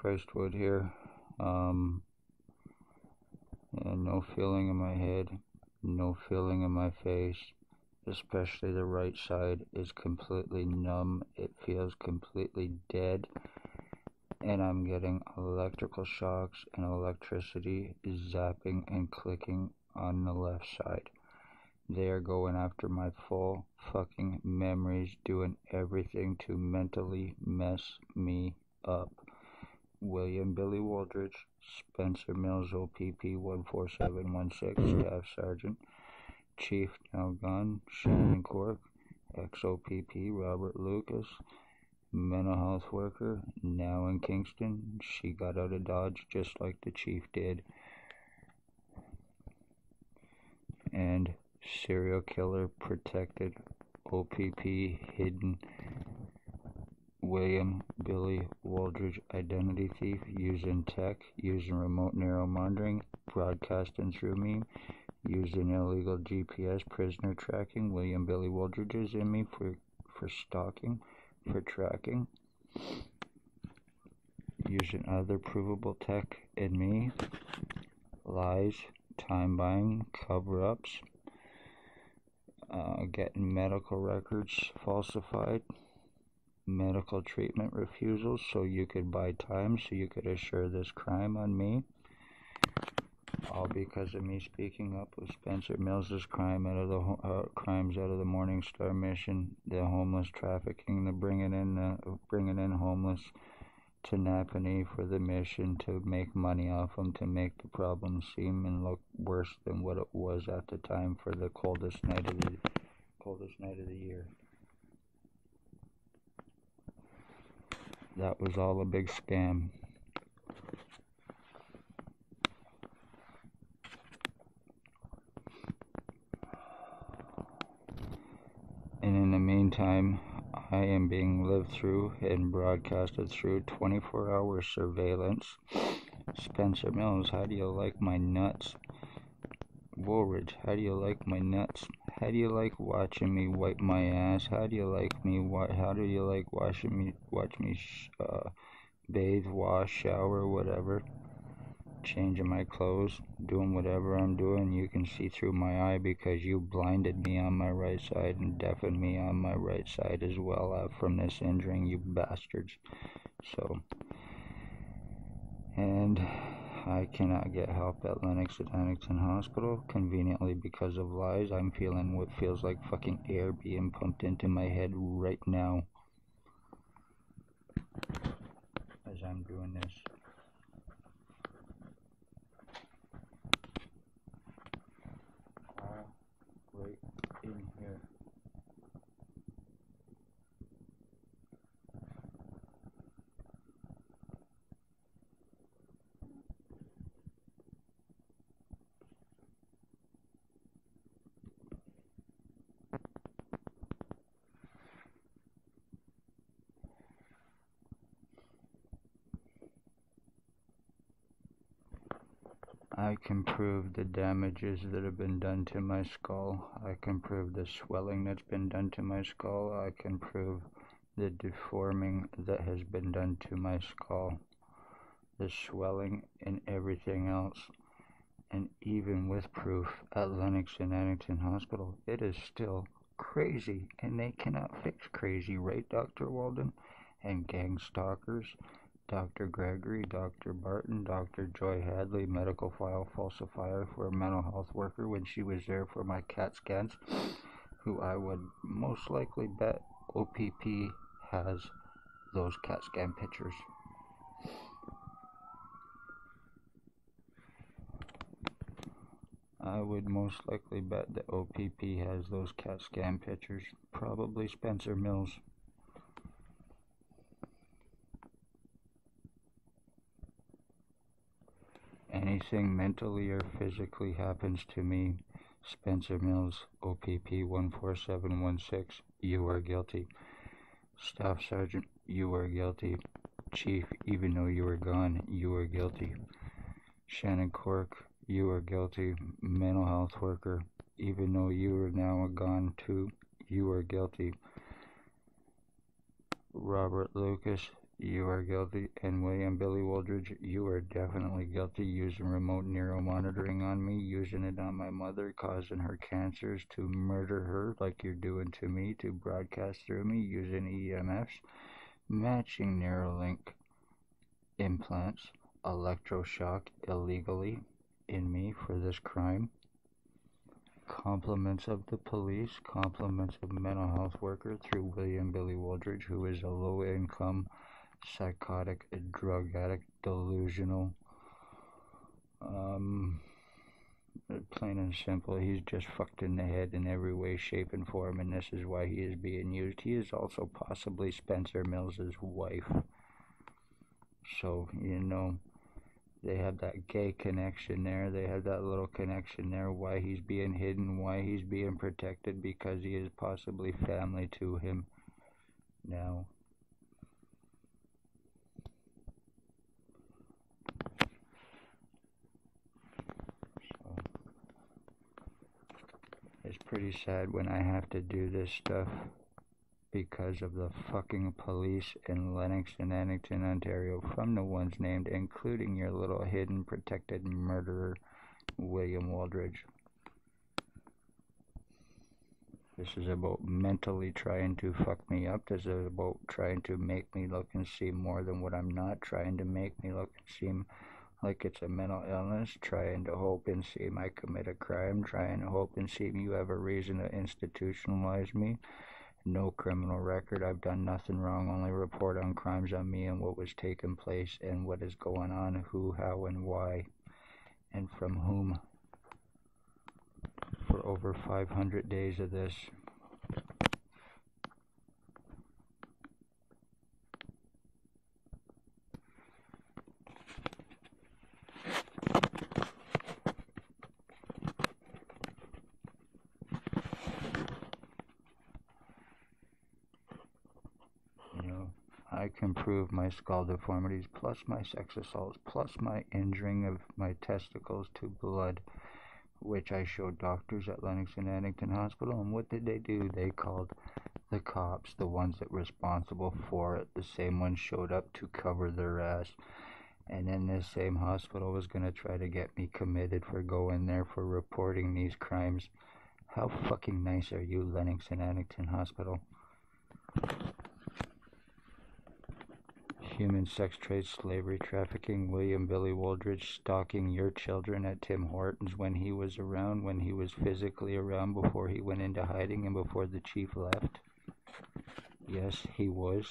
Christwood here. And no feeling in my head, no feeling in my face, especially the right side is completely numb. It feels completely dead, and I'm getting electrical shocks and electricity zapping and clicking on the left side. They are going after my full fucking memories, doing everything to mentally mess me up. William Billy Waldridge, Spencer Mills, O.P.P. 14716, Staff Sergeant, Chief now gone, Shannon Cork, ex-O.P.P. Robert Lucas, mental health worker, now in Kingston. She got out of Dodge just like the Chief did. And serial killer protected, O.P.P. hidden, William Billy Waldridge identity thief, using tech, using remote neuromonitoring, broadcasting through me, using illegal GPS prisoner tracking. William Billy Waldridge is in me for stalking, for tracking, using other provable tech in me, lies, time buying, cover-ups, getting medical records falsified, medical treatment refusals so you could buy time, so you could assure this crime on me, all because of me speaking up with Spencer Mills's crimes out of the Morning Star mission, the homeless trafficking, the bringing in homeless to Napanee for the mission, to make money off them, to make the problem seem and look worse than what it was at the time for the coldest night of the year. That was all a big scam. And in the meantime, I am being lived through and broadcasted through 24-hour surveillance. Spencer Mills, how do you like my nuts? Woolridge, how do you like my nuts? How do you like watching me wipe my ass? How do you like watch me bathe, wash, shower, whatever? Changing my clothes, doing whatever I'm doing. You can see through my eye because you blinded me on my right side and deafened me on my right side as well from this injuring, you bastards. So, and I cannot get help at Lennox and Annington Hospital, conveniently because of lies. I'm feeling what feels like fucking air being pumped into my head right now as I'm doing this. Right in here. I can prove the damages that have been done to my skull. I can prove the swelling that's been done to my skull. I can prove the deforming that has been done to my skull, the swelling and everything else. And even with proof at Lennox and Annington Hospital, it is still crazy, and they cannot fix crazy, right, Dr. Walden? And gang stalkers, Dr. Gregory, Dr. Barton, Dr. Joy Hadley, medical file falsifier for a mental health worker when she was there for my CAT scans, who I would most likely bet O.P.P. has those CAT scan pictures. I would most likely bet that O.P.P. has those CAT scan pictures. Probably Spencer Mills. Anything mentally or physically happens to me, Spencer Mills, O.P.P. 14716, you are guilty. Staff Sergeant, you are guilty. Chief, even though you are gone, you are guilty. Shannon Cork, you are guilty. Mental health worker, even though you are now gone too, you are guilty. Robert Lucas, You are guilty, and William Billy Wooldridge, you are definitely guilty using remote neuro monitoring on me, using it on my mother, causing her cancers, to murder her like you're doing to me, to broadcast through me, using EMFs, matching Neuralink implants, electroshock illegally in me for this crime. Compliments of the police, compliments of mental health worker through William Billy Wooldridge, who is a low-income, psychotic, drug addict, delusional, plain and simple, he's just fucked in the head in every way, shape, and form, and this is why he is being used. He is also possibly Spencer Mills's wife. So, they have that gay connection there. They have that little connection there. Why he's being hidden, why he's being protected, because he is possibly family to him now. So, it's pretty sad when I have to do this stuff because of the fucking police in Lennox and Addington, Ontario, from the ones named, including your little hidden protected murderer, William Wooldridge. This is about mentally trying to fuck me up. This is about trying to make me look and seem more than what I'm not, trying to make me look and seem like it's a mental illness, trying to hope and seem I commit a crime, trying to hope and seem you have a reason to institutionalize me. No criminal record, I've done nothing wrong, only report on crimes on me and what was taking place and what is going on, who, how, and why, and from whom, for over 500 days of this. I can prove my skull deformities, plus my sex assaults, plus my injuring of my testicles to blood, which I showed doctors at Lennox and Addington Hospital, and what did they do? They called the cops, the ones that were responsible for it. The same ones showed up to cover their ass, and then this same hospital was going to try to get me committed for going there for reporting these crimes. How fucking nice are you, Lennox and Addington Hospital? Human sex trade, slavery, trafficking, William Billy Wooldridge stalking your children at Tim Hortons when he was around, when he was physically around, before he went into hiding and before the chief left. Yes, he was.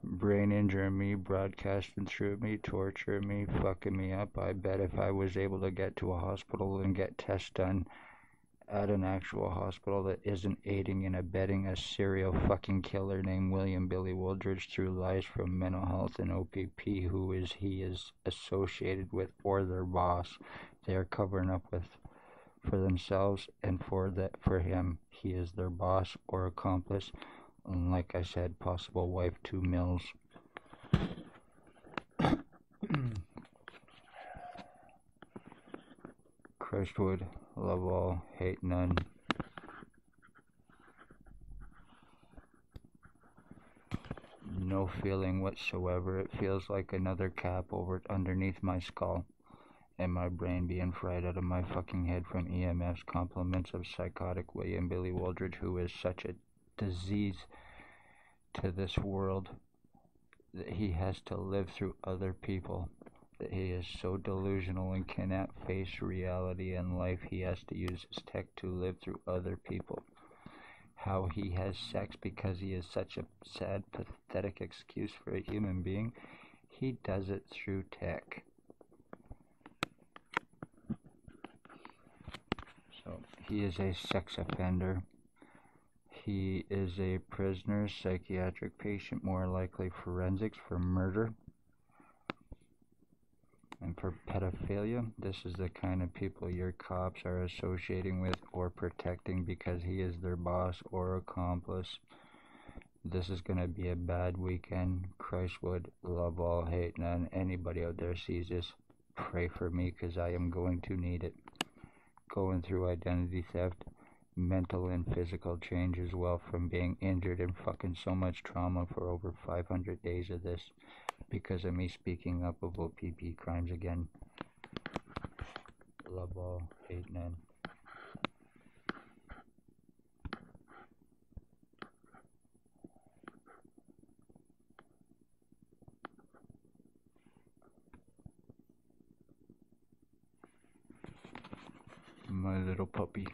Brain injuring me, broadcasting through me, torturing me, fucking me up. I bet if I was able to get to a hospital and get tests done at an actual hospital that isn't aiding and abetting a serial fucking killer named William Billy Wooldridge through lies from mental health and O.P.P, who he is associated with, or their boss. They are covering up with for themselves and for him. He is their boss or accomplice, and like I said, possible wife to Mills. Crestwood, love all, hate none. No feeling whatsoever. It feels like another cap underneath my skull, and my brain being fried out of my fucking head from EMFs. Compliments of psychotic William Billy Wooldridge, who is such a disease to this world that he has to live through other people. That he is so delusional and cannot face reality and life, he has to use his tech to live through other people. How he has sex because he is such a sad, pathetic excuse for a human being, he does it through tech. So, he is a sex offender. He is a prisoner, psychiatric patient, more likely forensics for murder. And for pedophilia, this is the kind of people your cops are associating with or protecting because he is their boss or accomplice. This is going to be a bad weekend. Christwood, love all, hate none. Anybody out there sees this, pray for me because I am going to need it. Going through identity theft, mental and physical change as well from being injured and fucking so much trauma for over 500 days of this because of me speaking up of O.P.P. crimes again. Love all, hate none. My little puppy.